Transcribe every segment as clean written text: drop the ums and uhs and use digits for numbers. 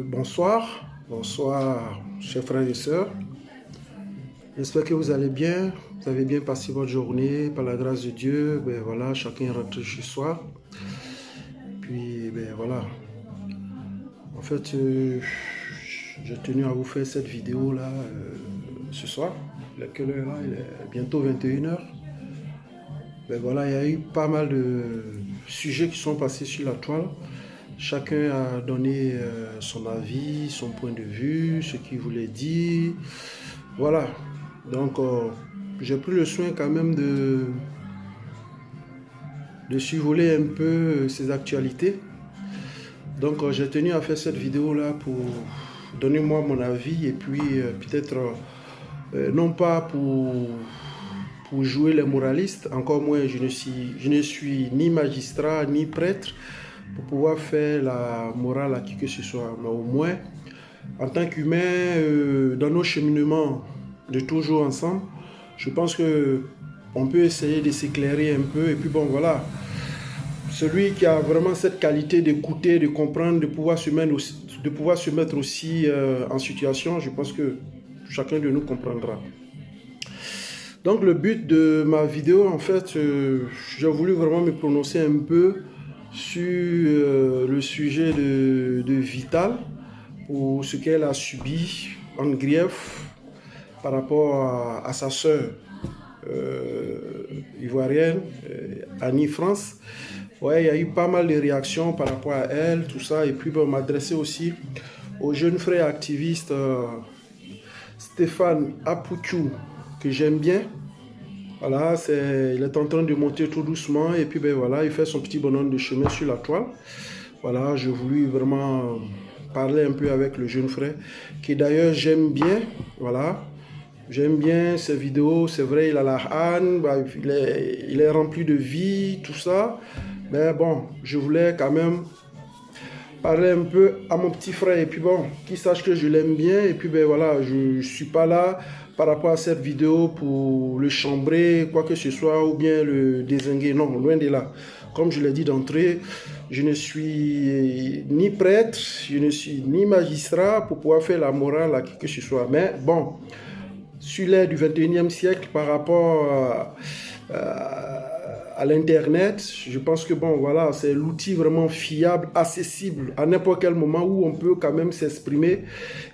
Bonsoir, chers frères et sœurs. J'espère que vous allez bien. Vous avez bien passé votre journée par la grâce de Dieu. Ben voilà, chacun rentre chez soi. Puis ben voilà. En fait, j'ai tenu à vous faire cette vidéo là ce soir. Quelle heure là? Il est bientôt 21 h. Ben voilà, il y a eu pas mal de sujets qui sont passés sur la toile. Chacun a donné son avis, son point de vue, ce qu'il voulait dire. Voilà. Donc, j'ai pris le soin quand même de survoler un peu ces actualités. Donc, j'ai tenu à faire cette vidéo-là pour donner moi mon avis et puis peut-être, non pas pour jouer les moralistes, encore moins je ne suis ni magistrat ni prêtre pour pouvoir faire la morale à qui que ce soit, mais au moins en tant qu'humain, dans nos cheminements de toujours ensemble, je pense que on peut essayer de s'éclairer un peu. Et puis bon, voilà, celui qui a vraiment cette qualité d'écouter, de comprendre, de pouvoir se mettre aussi en situation, je pense que chacun de nous comprendra. Donc le but de ma vidéo, en fait, j'ai voulu vraiment me prononcer un peu sur le sujet de Vital, pour ce qu'elle a subi en grief par rapport à sa sœur ivoirienne, Annie France. Ouais, il y a eu pas mal de réactions par rapport à elle, tout ça. Et puis, on m'adressait aussi au jeune frère activiste Stéphane Apouchou, que j'aime bien. Voilà, il est en train de monter tout doucement. Et puis, ben voilà, il fait son petit bonhomme de chemin sur la toile. Voilà, je voulais vraiment parler un peu avec le jeune frère, qui d'ailleurs j'aime bien, voilà. J'aime bien ses vidéos, c'est vrai, il a la âne, bah, il est rempli de vie, tout ça. Mais bon, je voulais quand même parler un peu à mon petit frère. Et puis bon, qu'il sache que je l'aime bien. Et puis ben voilà, je ne suis pas là par rapport à cette vidéo pour le chambrer, quoi que ce soit, ou bien le dézinguer. Non, loin de là. Comme je l'ai dit d'entrée, je ne suis ni prêtre, je ne suis ni magistrat pour pouvoir faire la morale à qui que ce soit. Mais bon, sur l'ère du 21e siècle, par rapport à l'Internet, je pense que bon, voilà, c'est l'outil vraiment fiable, accessible à n'importe quel moment où on peut quand même s'exprimer.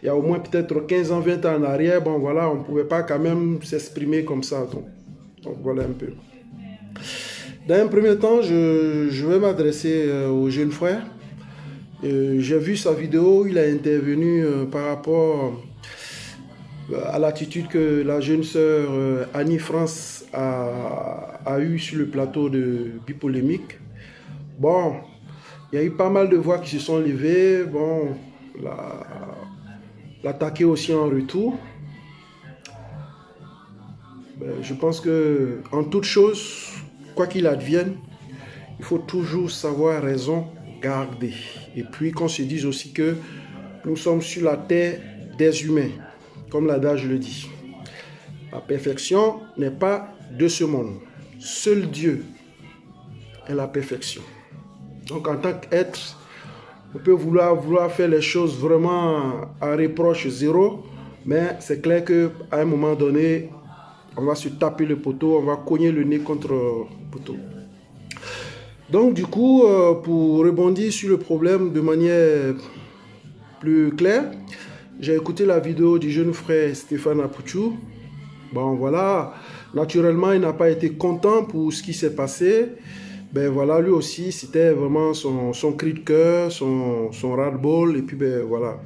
Il y a au moins peut-être 15 ans, 20 ans en arrière, bon voilà, on ne pouvait pas quand même s'exprimer comme ça. Donc voilà un peu. Dans un premier temps, je vais m'adresser au jeune frère. J'ai vu sa vidéo, il a intervenu par rapport à l'attitude que la jeune sœur Annie France a eue sur le plateau de Bipolémique. Bon, il y a eu pas mal de voix qui se sont levées. Bon, l'attaquer aussi en retour. Je pense que en toute chose, quoi qu'il advienne, il faut toujours savoir raison garder. Et puis qu'on se dise aussi que nous sommes sur la terre des humains, comme l'adage le dit. La perfection n'est pas de ce monde. Seul Dieu est la perfection. Donc en tant qu'être, on peut vouloir faire les choses vraiment à reproche zéro, mais c'est clair qu'à un moment donné, on va se taper le poteau, on va cogner le nez contre le poteau. Donc du coup, pour rebondir sur le problème de manière plus claire, j'ai écouté la vidéo du jeune frère Stéphane Apouchou. Bon voilà, naturellement il n'a pas été content pour ce qui s'est passé. Ben voilà, lui aussi c'était vraiment son cri de cœur, son ras-le-bol, et puis ben voilà.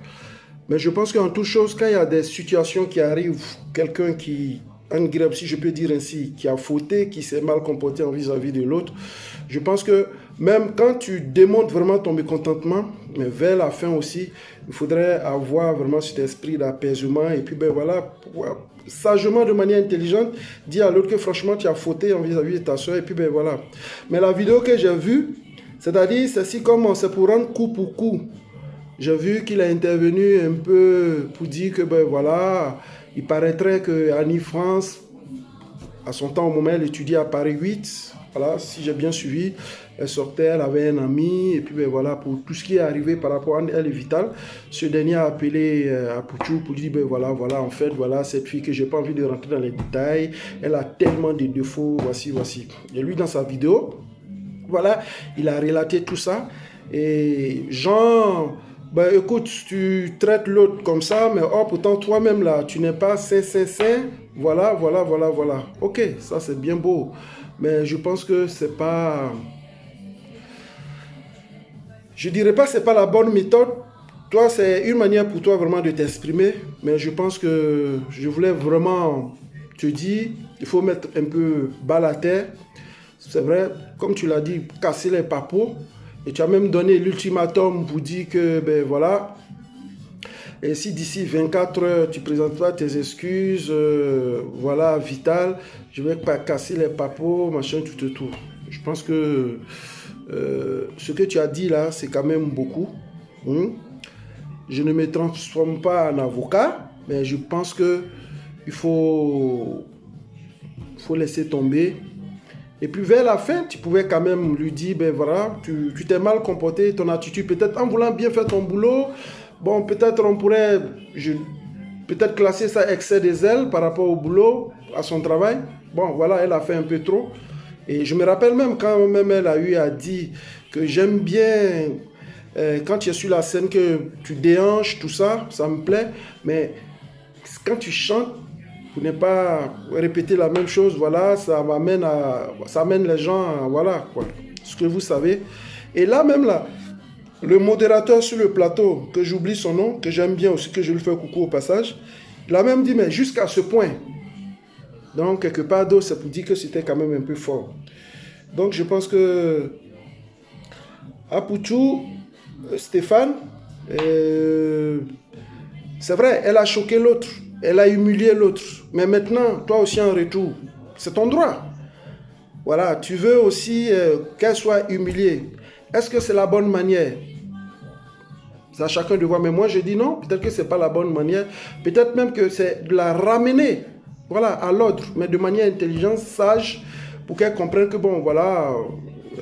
Mais je pense qu'en toute chose, quand il y a des situations qui arrivent, quelqu'un qui, si je peux dire ainsi, qui a fauté, qui s'est mal comporté en vis-à-vis de l'autre, je pense que même quand tu démontres vraiment ton mécontentement, mais vers la fin aussi, il faudrait avoir vraiment cet esprit d'apaisement et puis ben voilà, sagement, de manière intelligente, dire à l'autre que franchement tu as fauté en vis-à-vis de ta soeur et puis ben voilà. Mais la vidéo que j'ai vue, c'est-à-dire c'est comme c'est pour rendre coup pour coup. J'ai vu qu'il a intervenu un peu pour dire que ben voilà, il paraîtrait que Annie France à son temps, au moment où elle étudiait à Paris 8, voilà, si j'ai bien suivi, elle sortait, elle avait un ami, et puis ben voilà, pour tout ce qui est arrivé par rapport à elle et Vital, ce dernier a appelé à Pouchou pour lui dire, ben voilà, en fait, voilà, cette fille que j'ai pas envie de rentrer dans les détails, elle a tellement de défauts, voici. Et lui, dans sa vidéo, voilà, il a relaté tout ça, et Jean... Ben écoute, tu traites l'autre comme ça, mais oh, pourtant toi-même là, tu n'es pas sain. Voilà. Ok, ça c'est bien beau. Mais je pense que c'est pas... Je dirais pas que c'est pas la bonne méthode. Toi, c'est une manière pour toi vraiment de t'exprimer. Mais je pense que je voulais vraiment te dire, il faut mettre un peu bas la terre. C'est vrai, comme tu l'as dit, casser les papos. Et tu as même donné l'ultimatum pour dire que, ben voilà, et si d'ici 24 heures, tu ne présentes pas tes excuses, voilà, Vital, je vais pas casser les papos, machin, tout. Je pense que ce que tu as dit là, c'est quand même beaucoup. Je ne me transforme pas en avocat, mais je pense que il faut laisser tomber. Et puis vers la fin, tu pouvais quand même lui dire, ben voilà, tu t'es mal comporté, ton attitude, peut-être en voulant bien faire ton boulot, bon, peut-être on pourrait peut-être classer ça excès des ailes par rapport au boulot, à son travail. Bon, voilà, elle a fait un peu trop. Et je me rappelle même quand même elle a eu à dire que j'aime bien, quand tu es sur la scène, que tu déhanches, tout ça, ça me plaît, mais quand tu chantes, pour ne pas répéter la même chose, voilà, ça amène les gens à, voilà, quoi, ce que vous savez. Et là, même là, le modérateur sur le plateau, que j'oublie son nom, que j'aime bien aussi, que je lui fais coucou au passage, il a même dit, mais jusqu'à ce point. Donc, quelque part d'autre, c'est pour dire que c'était quand même un peu fort. Donc, je pense que à Pouchou, Stéphane, c'est vrai, elle a choqué l'autre. Elle a humilié l'autre. Mais maintenant, toi aussi en retour, c'est ton droit. Voilà, tu veux aussi qu'elle soit humiliée. Est-ce que c'est la bonne manière? C'est à chacun de voir. Mais moi, je dis non, peut-être que ce n'est pas la bonne manière. Peut-être même que c'est de la ramener, voilà, à l'ordre, mais de manière intelligente, sage, pour qu'elle comprenne que, bon, voilà,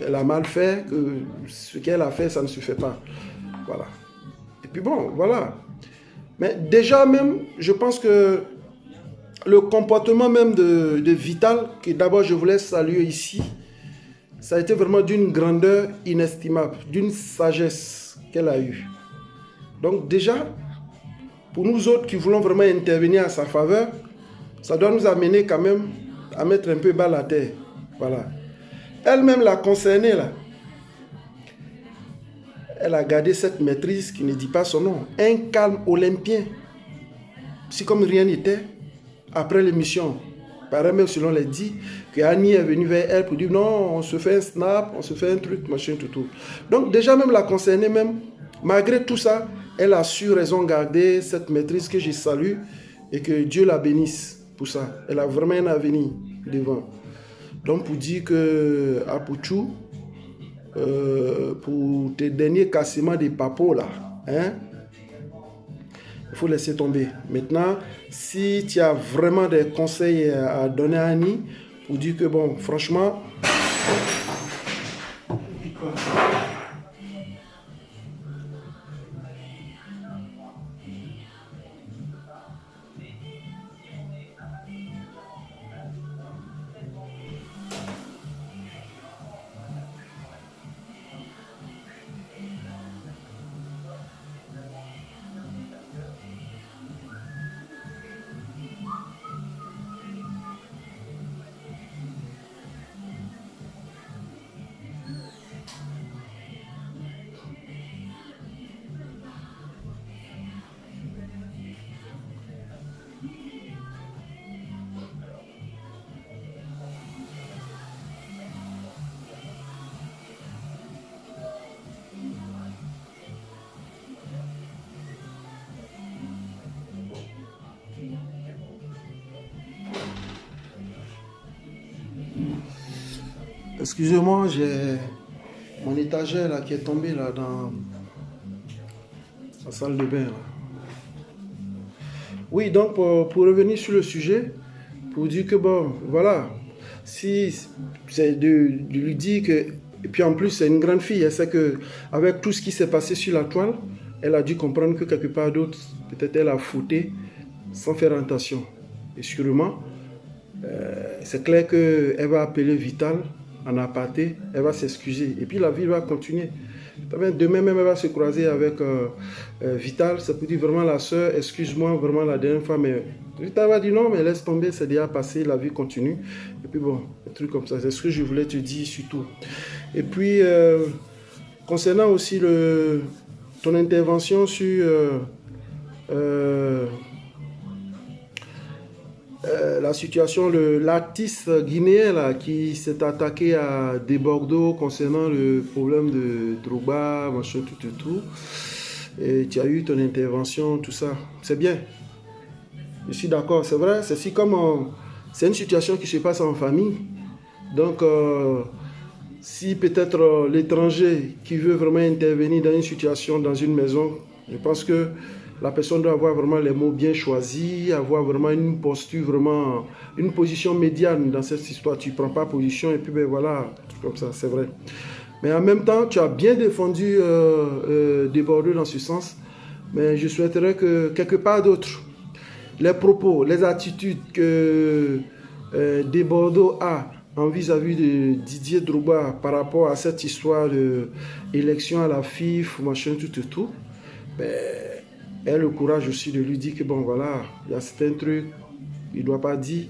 elle a mal fait, que ce qu'elle a fait, ça ne se fait pas. Voilà. Et puis bon, voilà. Mais déjà même, je pense que le comportement même de Vital, que d'abord je voulais saluer ici, ça a été vraiment d'une grandeur inestimable, d'une sagesse qu'elle a eue. Donc déjà, pour nous autres qui voulons vraiment intervenir à sa faveur, ça doit nous amener quand même à mettre un peu bas la terre. Voilà. Elle-même l'a concernée là. Elle a gardé cette maîtrise qui ne dit pas son nom. Un calme olympien. Si comme rien n'était, après l'émission, par même selon les dit, que Annie est venue vers elle pour dire non, on se fait un snap, on se fait un truc, machin, tout. Donc déjà même la concernée même, malgré tout ça, elle a su raison garder cette maîtrise que je salue et que Dieu la bénisse pour ça. Elle a vraiment un avenir devant. Donc pour dire que à Pouchou, pour tes derniers cassements des papos là, hein, il faut laisser tomber. Maintenant, si tu as vraiment des conseils à donner à Annie, pour dire que bon, franchement, excusez-moi, j'ai mon étagère là qui est tombée là dans la salle de bain là. Oui, donc pour revenir sur le sujet, pour dire que bon, voilà, si c'est de lui dire que, et puis en plus c'est une grande fille, elle sait que avec tout ce qui s'est passé sur la toile, elle a dû comprendre que quelque part d'autre, peut-être elle a fauté sans faire attention. Et sûrement, c'est clair qu'elle va appeler Vital en aparté, elle va s'excuser. Et puis la vie va continuer. Demain même, elle va se croiser avec Vital. Ça peut dire vraiment la soeur, excuse-moi vraiment la dernière fois, mais Vital va dire non, mais laisse tomber, c'est déjà passé, la vie continue. Et puis bon, un truc comme ça, c'est ce que je voulais te dire surtout. Et puis, concernant aussi ton intervention sur la situation, l'artiste guinéen là, qui s'est attaqué à des Bordeaux concernant le problème de Drogba, machin, tout. Et tu as eu ton intervention, tout ça. C'est bien. Je suis d'accord, c'est vrai. C'est si comme c'est une situation qui se passe en famille. Donc, si peut-être l'étranger qui veut vraiment intervenir dans une situation, dans une maison, je pense que la personne doit avoir vraiment les mots bien choisis, avoir vraiment une posture, vraiment une position médiane dans cette histoire. Tu ne prends pas position et puis ben voilà, comme ça, c'est vrai. Mais en même temps, tu as bien défendu des Bordeaux dans ce sens. Mais je souhaiterais que quelque part d'autre, les propos, les attitudes que des Bordeaux a en vis-à-vis de Didier Drogba par rapport à cette histoire d'élection à la FIFA, machin, tout, ben, elle a le courage aussi de lui dire que bon voilà, il y a certains trucs, il ne doit pas dire,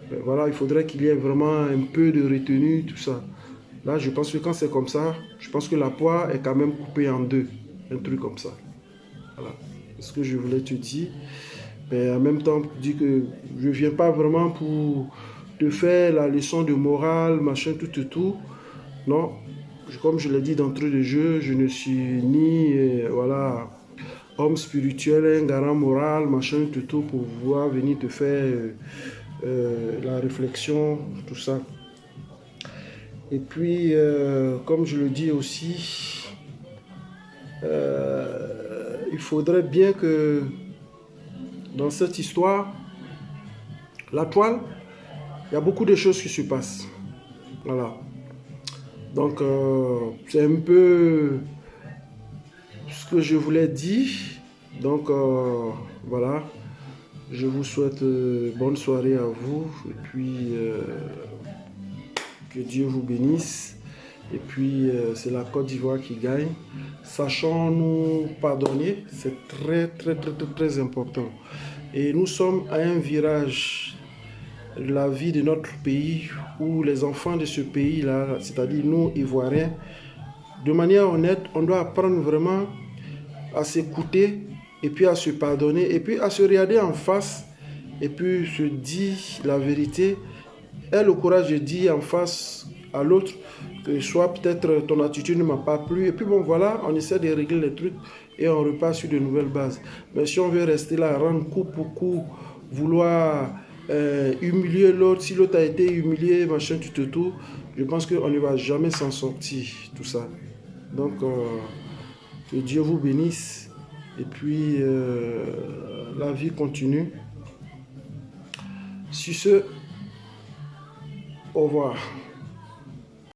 ben, voilà, il faudrait qu'il y ait vraiment un peu de retenue, tout ça. Là, je pense que quand c'est comme ça, je pense que la poire est quand même coupée en deux, un truc comme ça. Voilà, c'est ce que je voulais te dire. Mais en même temps, dire que je ne viens pas vraiment pour te faire la leçon de morale, machin, tout. Non, comme je l'ai dit d'entrée de jeu, je ne suis ni voilà, homme spirituel, un garant moral, machin, tout, pour pouvoir venir te faire la réflexion, tout ça. Et puis, comme je le dis aussi, il faudrait bien que dans cette histoire, la toile, il y a beaucoup de choses qui se passent. Voilà. Donc, c'est un peu ce que je voulais dire. Donc, voilà. Je vous souhaite bonne soirée à vous. Et puis, que Dieu vous bénisse. Et puis, c'est la Côte d'Ivoire qui gagne. Sachons nous pardonner. C'est très important. Et nous sommes à un virage de la vie de notre pays où les enfants de ce pays-là, c'est-à-dire nous, Ivoiriens, de manière honnête, on doit apprendre vraiment à s'écouter et puis à se pardonner et puis à se regarder en face et puis se dire la vérité. Aie le courage de dire en face à l'autre que soit peut-être ton attitude ne m'a pas plu et puis bon voilà, on essaie de régler les trucs et on repart sur de nouvelles bases. Mais si on veut rester là, rendre coup pour coup, vouloir humilier l'autre, si l'autre a été humilié, machin, tout, je pense qu'on ne va jamais s'en sortir, tout ça. Donc, que Dieu vous bénisse. Et puis, la vie continue. Sur ce, au revoir.